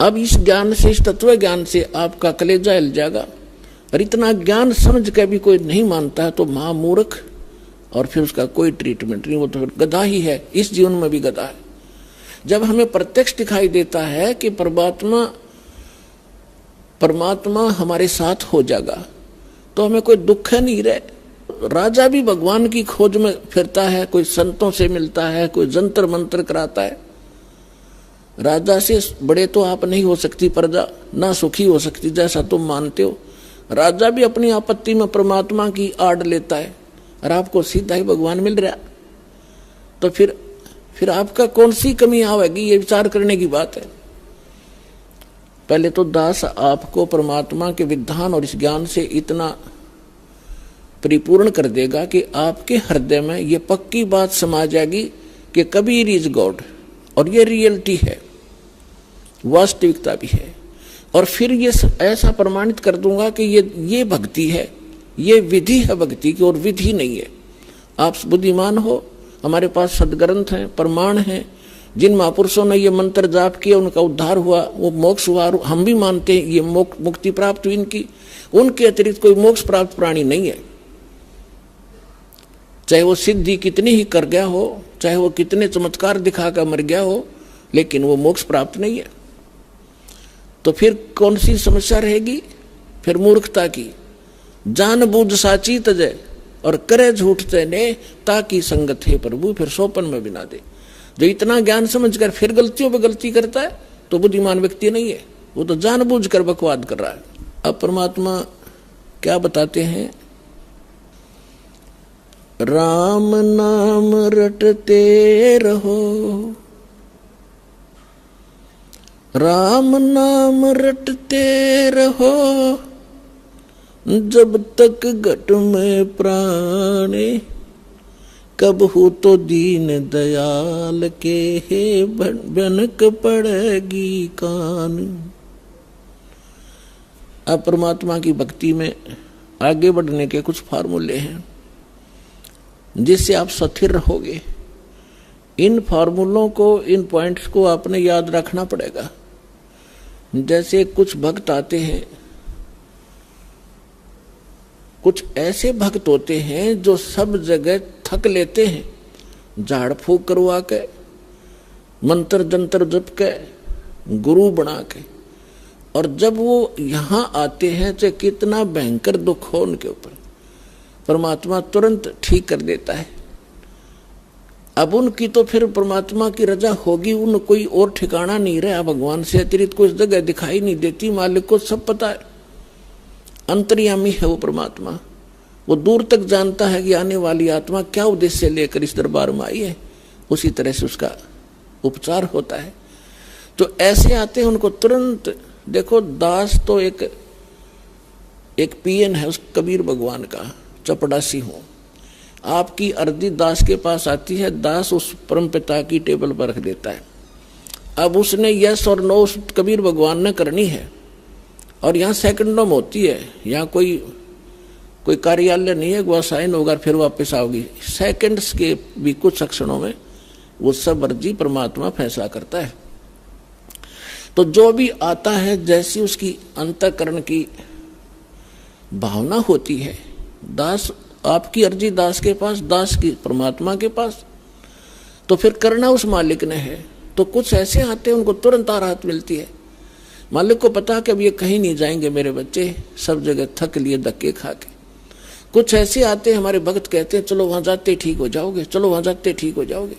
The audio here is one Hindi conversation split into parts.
अब इस ज्ञान से, इस तत्व ज्ञान से आपका कलेजा हिल जाएगा। और इतना ज्ञान समझ के भी कोई नहीं मानता है तो महामूर्ख, और फिर उसका कोई ट्रीटमेंट नहीं, वो तो गधा ही है, इस जीवन में भी गधा है। जब हमें प्रत्यक्ष दिखाई देता है कि परमात्मा हमारे साथ हो जाएगा तो हमें कोई दुख नहीं रहे। राजा भी भगवान की खोज में फिरता है, कोई संतों से मिलता है, कोई जंतर मंत्र कराता है। राजा से बड़े तो आप नहीं हो सकती प्रजा, ना सुखी हो सकती जैसा तुम मानते हो। राजा भी अपनी आपत्ति में परमात्मा की आड़ लेता है और आपको सीधा ही भगवान मिल रहा, तो फिर आपका कौन सी कमी आवेगी, ये विचार करने की बात है। पहले तो दास आपको परमात्मा के विधान और इस ज्ञान से इतना परिपूर्ण कर देगा कि आपके हृदय में ये पक्की बात समा जाएगी कि कबीर इज गॉड, और ये रियलिटी है, वास्तविकता भी है। और फिर ये ऐसा प्रमाणित कर दूंगा कि ये भक्ति है, ये विधि है भक्ति की, और विधि नहीं है। आप बुद्धिमान हो, हमारे पास सदग्रंथ हैं, प्रमाण हैं, जिन महापुरुषों ने ये मंत्र जाप किया उनका उद्धार हुआ, वो मोक्ष हुआ, हम भी मानते हैं ये मुक्ति प्राप्त हुई इनकी। उनके अतिरिक्त कोई मोक्ष प्राप्त प्राणी नहीं है, चाहे वो सिद्धि कितनी ही कर गया हो, चाहे वो कितने चमत्कार दिखाकर मर गया हो, लेकिन वो मोक्ष प्राप्त नहीं है। तो फिर कौन सी समस्या रहेगी? फिर मूर्खता की। जान बूझ साची तजय और करे झूठ तेने, ताकि संगत है प्रभु फिर सोपन में बिना दे। जो इतना ज्ञान समझकर फिर गलतियों पर गलती करता है तो बुद्धिमान व्यक्ति नहीं है, वो तो जानबूझ कर बकवाद कर रहा है। अब परमात्मा क्या बताते हैं? राम नाम रटते रहो, राम नाम रटते रहो, जब तक घट में प्राणे, कब हो तो दीन दयाल के हे बनक पड़ेगी कान। अब परमात्मा की भक्ति में आगे बढ़ने के कुछ फार्मूले हैं जिससे आप स्थिर रहोगे। इन फार्मूलों को, इन पॉइंट्स को आपने याद रखना पड़ेगा। जैसे कुछ भक्त आते हैं, कुछ ऐसे भक्त होते हैं जो सब जगह थक लेते हैं, झाड़ फूक करवा के, मंत्र जंतर जप के, गुरु बना के, और जब वो यहाँ आते हैं चाहे कितना भयंकर दुख हो उनके ऊपर, परमात्मा तुरंत ठीक कर देता है। अब उनकी तो फिर परमात्मा की रजा होगी, उन कोई और ठिकाना नहीं रहा, भगवान से अतिरिक्त कोई जगह दिखाई नहीं देती। मालिक को सब पता है, अंतर्यामी है वो परमात्मा, वो दूर तक जानता है कि आने वाली आत्मा क्या उद्देश्य लेकर इस दरबार में आई है, उसी तरह से उसका उपचार होता है। तो ऐसे आते हैं उनको तुरंत। देखो दास तो एक पीएन है उस कबीर भगवान का, चपड़ासी हूं। आपकी अर्जी दास के पास आती है, दास उस परम पिता की टेबल पर रख देता है। अब उसने यस और नो उस कबीर भगवान ने करनी है, और यहाँ सेकंडों में होती है। यहाँ कोई कार्यालय नहीं है, वह साइन होगा फिर वापस आओगी। सेकंड्स के भी कुछ क्षणों में वो सब अर्जी परमात्मा फैसला करता है। तो जो भी आता है, जैसी उसकी अंतःकरण की भावना होती है, दास आपकी अर्जी दास के पास, दास की परमात्मा के पास, तो फिर करना उस मालिक ने है। तो कुछ ऐसे आते हैं उनको तुरंत राहत मिलती है। मालिक को पता कि अब ये कहीं नहीं जाएंगे मेरे बच्चे, सब जगह थक लिए धक्के खा के। कुछ ऐसे आते हैं, हमारे भक्त कहते हैं चलो वहां जाते ठीक हो जाओगे, चलो वहां जाते ठीक हो जाओगे।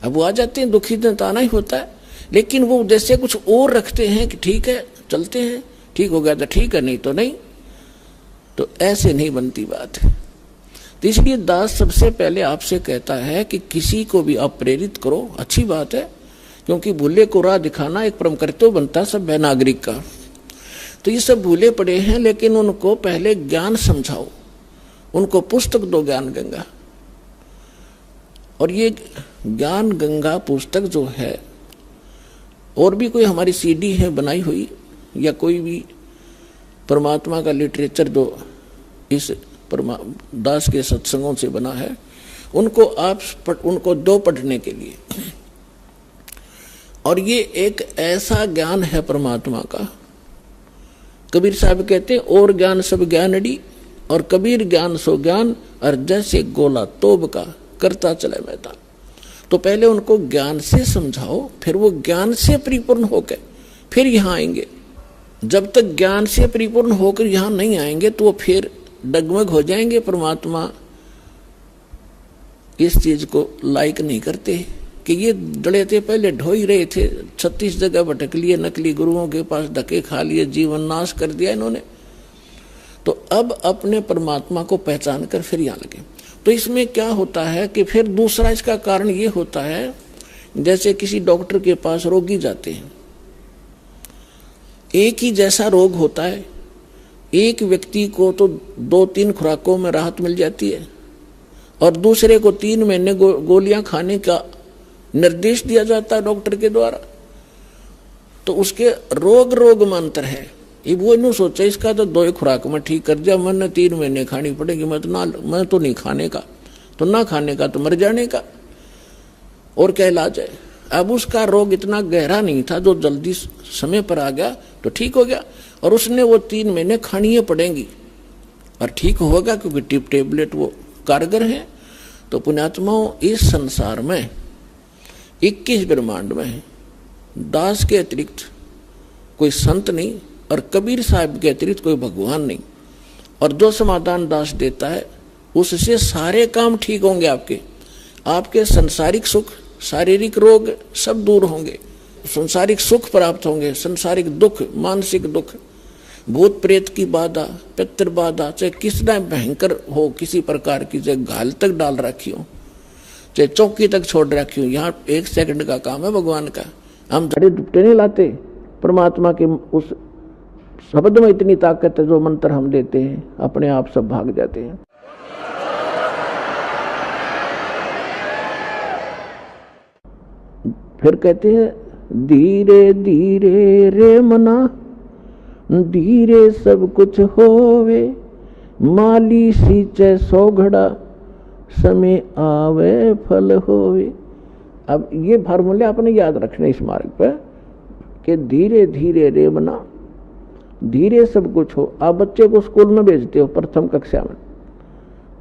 अब वो आ जाते हैं, दुखी दिन तो आना ही होता है, लेकिन वो जैसे कुछ और रखते हैं कि ठीक है चलते हैं, ठीक हो गया तो ठीक है, नहीं तो नहीं। तो ऐसे नहीं बनती बात। तो इसलिए दास सबसे पहले आपसे कहता है कि किसी को भी आप प्रेरित करो, अच्छी बात है, क्योंकि भूले को राह दिखाना एक परम कर्तव्य बनता है सब नागरिक का। तो ये सब भूले पड़े हैं, लेकिन उनको पहले ज्ञान समझाओ, उनको पुस्तक दो ज्ञान गंगा। और ये ज्ञान गंगा पुस्तक जो है, और भी कोई हमारी सीडी है बनाई हुई, या कोई भी परमात्मा का लिटरेचर जो इस दास के सत्संगों से बना है, उनको दो पढ़ने के लिए। और ये एक ऐसा ज्ञान है परमात्मा का। कबीर साहब कहते हैं और ज्ञान सब ज्ञानड़ी, और कबीर ज्ञान सो ज्ञान, और जैसे गोला तोब का करता चले मैदान। तो पहले उनको ज्ञान से समझाओ, फिर वो ज्ञान से परिपूर्ण होकर फिर यहाँ आएंगे। जब तक ज्ञान से परिपूर्ण होकर यहाँ नहीं आएंगे तो वो फिर डगमग हो जाएंगे। परमात्मा इस चीज को लाइक नहीं करते कि ये डले थे, पहले ढो ही रहे थे, 36 जगह भटक लिए, नकली गुरुओं के पास धक्के खा लिए, जीवन नाश कर दिया इन्होंने। तो अब अपने परमात्मा को पहचान कर फिर यहाँ लगे। तो इसमें क्या होता है कि फिर दूसरा इसका कारण ये होता है, जैसे किसी डॉक्टर के पास रोगी जाते हैं, एक ही जैसा रोग होता है, एक व्यक्ति को तो 2-3 खुराकों में राहत मिल जाती है और दूसरे को 3 महीने गोलियां खाने का निर्देश दिया जाता है डॉक्टर के द्वारा। तो उसके रोग में अंतर है। ये वो नहीं सोचा इसका तो 2 खुराक में ठीक कर दिया, मैंने 3 महीने खानी पड़ेगी, मैं तो नहीं खाने का, तो ना खाने का तो मर जाने का, और क्या इलाज है। अब उसका रोग इतना गहरा नहीं था, जो जल्दी समय पर आ गया तो ठीक हो गया, और उसने वो 3 महीने खानी ही पड़ेंगी और ठीक होगा, क्योंकि टेबलेट वो कारगर है। तो पुण्यात्माओं, इस संसार में 21 ब्रह्मांड में दास के अतिरिक्त कोई संत नहीं, और कबीर साहब के अतिरिक्त कोई भगवान नहीं। और जो समाधान दास देता है उससे सारे काम ठीक होंगे। आपके सांसारिक सुख, शारीरिक रोग सब दूर होंगे, सांसारिक सुख प्राप्त होंगे, सांसारिक दुख, मानसिक दुख, भूत प्रेत की बाधा, पितृ बाधा, चाहे कितना भयंकर हो, किसी प्रकार की, चाहे घाल तक डाल रखी हो, चाहे चौकी तक छोड़ रखी हो, यहाँ 1 सेकंड का काम है भगवान का। हम धड़े दुपटे नहीं लाते, परमात्मा के उस शब्द में इतनी ताकत है, जो मंत्र हम देते हैं अपने आप सब भाग जाते हैं। फिर कहते हैं धीरे धीरे रे मना, धीरे सब कुछ होवे, माली सींचे 100 घड़ा, समय आवे फल होवे। अब ये फार्मूले आपने याद रखने इस मार्ग पर कि धीरे धीरे रे मना, धीरे सब कुछ हो। आप बच्चे को स्कूल में भेजते हो प्रथम कक्षा में,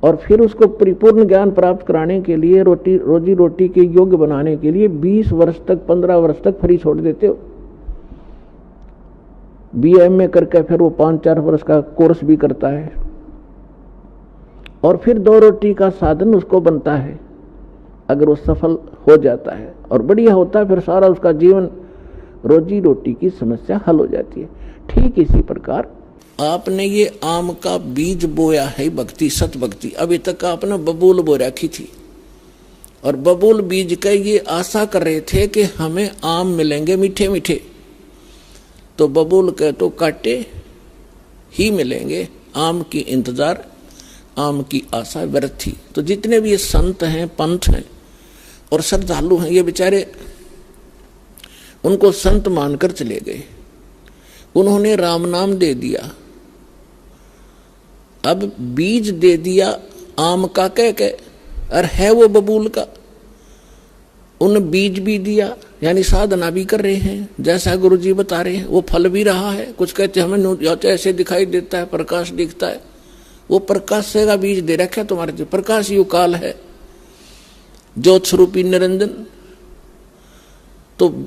और फिर उसको परिपूर्ण ज्ञान प्राप्त कराने के लिए, रोजी रोटी के योग्य बनाने के लिए 20 वर्ष तक, 15 वर्ष तक फ्री छोड़ देते हो। BA करके फिर वो 5-4 वर्ष का कोर्स भी करता है, और फिर 2 रोटी का साधन उसको बनता है। अगर वो सफल हो जाता है और बढ़िया होता है, फिर सारा उसका जीवन रोजी रोटी की समस्या हल हो जाती है। ठीक इसी प्रकार आपने ये आम का बीज बोया है, भक्ति, सत भक्ति। अभी तक आपने बबूल बो रखी थी, और बबूल बीज का ये आशा कर रहे थे कि हमें आम मिलेंगे मीठे मीठे, तो बबूल के तो काटे ही मिलेंगे। आम की इंतजार, आम की आशा व्यर्थ थी। तो जितने भी ये संत हैं, पंथ हैं और श्रद्धालु हैं, ये बेचारे उनको संत मानकर चले गए, उन्होंने राम नाम दे दिया, अब बीज दे दिया आम का कह के, और है वो बबूल का। उन बीज भी दिया, यानी साधना भी कर रहे हैं, जैसा गुरुजी बता रहे हैं, वो फल भी रहा है। कुछ कहते हैं हमें ऐसे दिखाई देता है, प्रकाश दिखता है, वो प्रकाश से का बीज दे रखा है तुम्हारे, प्रकाश यु काल है, ज्योत स्वरूपी निरंजन। तो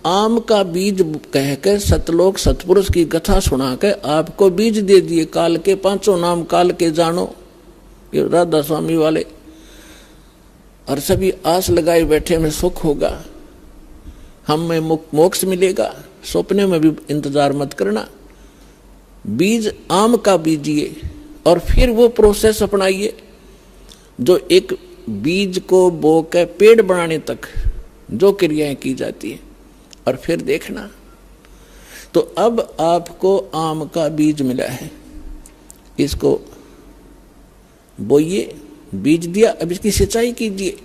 आम का बीज कह के सतलोक सतपुरुष की कथा सुना के आपको बीज दे दिए, काल के 5 नाम काल के जानो, ये राधा स्वामी वाले, और सभी आस लगाए बैठे में सुख होगा, हमें मोक्ष मिलेगा, सपने में भी इंतजार मत करना। बीज आम का बीजिए और फिर वो प्रोसेस अपनाइए जो एक बीज को बो के पेड़ बनाने तक जो क्रियाएं की जाती है, और फिर देखना। तो अब आपको आम का बीज मिला है, इसको बोइए, बीज दिया, अब इसकी सिंचाई कीजिए,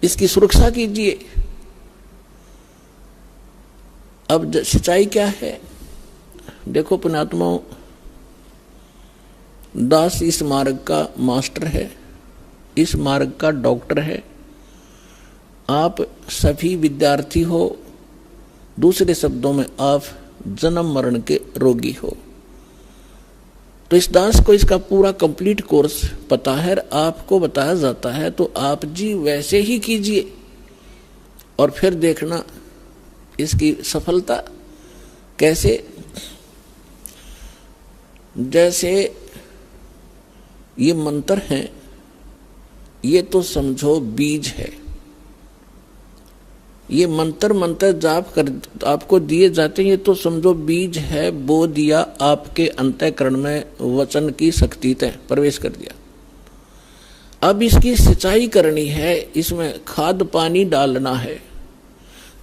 इसकी सुरक्षा कीजिए। अब सिंचाई क्या है? देखो पुण्यात्माओं, दास इस मार्ग का मास्टर है, इस मार्ग का डॉक्टर है। आप सभी विद्यार्थी हो दूसरे शब्दों में आप जन्म मरण के रोगी हो। तो इस दास को इसका पूरा कंप्लीट कोर्स पता है, आपको बताया जाता है, तो आप जी वैसे ही कीजिए और फिर देखना इसकी सफलता कैसे। जैसे ये मंत्र हैं, ये तो समझो बीज है। ये मंत्र जाप कर आपको दिए जाते हैं, ये तो समझो बीज है, बो दिया आपके अंतःकरण में, वचन की शक्ति तय प्रवेश कर दिया। अब इसकी सिंचाई करनी है, इसमें खाद पानी डालना है।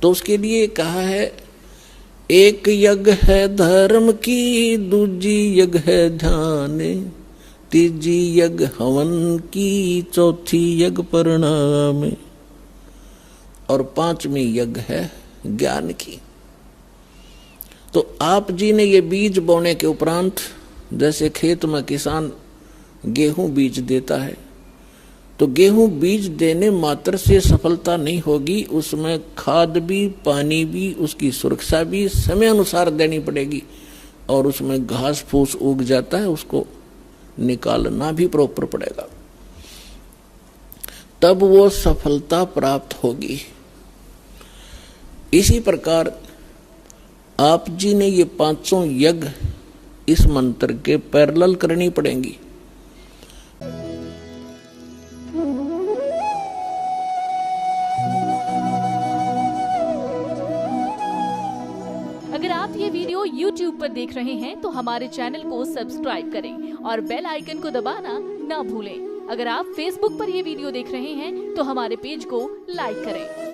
तो उसके लिए कहा है, एक यज्ञ है धर्म की, दूजी यज्ञ है ध्यान, तीजी यज्ञ हवन की, चौथी यज्ञ परिणाम, और पांचवी यज्ञ है ज्ञान की। तो आप जी ने ये बीज बोने के उपरांत, जैसे खेत में किसान गेहूं बीज देता है, तो गेहूं बीज देने मात्र से सफलता नहीं होगी, उसमें खाद भी, पानी भी, उसकी सुरक्षा भी समय अनुसार देनी पड़ेगी, और उसमें घास फूस उग जाता है, उसको निकालना भी प्रॉपर पड़ेगा, तब वो सफलता प्राप्त होगी। इसी प्रकार आप जी ने ये पांचों यज्ञ इस मंत्र के पैरेलल करनी पड़ेंगी। अगर आप ये वीडियो YouTube पर देख रहे हैं तो हमारे चैनल को सब्सक्राइब करें और बेल आइकन को दबाना ना भूलें। अगर आप Facebook पर ये वीडियो देख रहे हैं तो हमारे पेज को लाइक करें।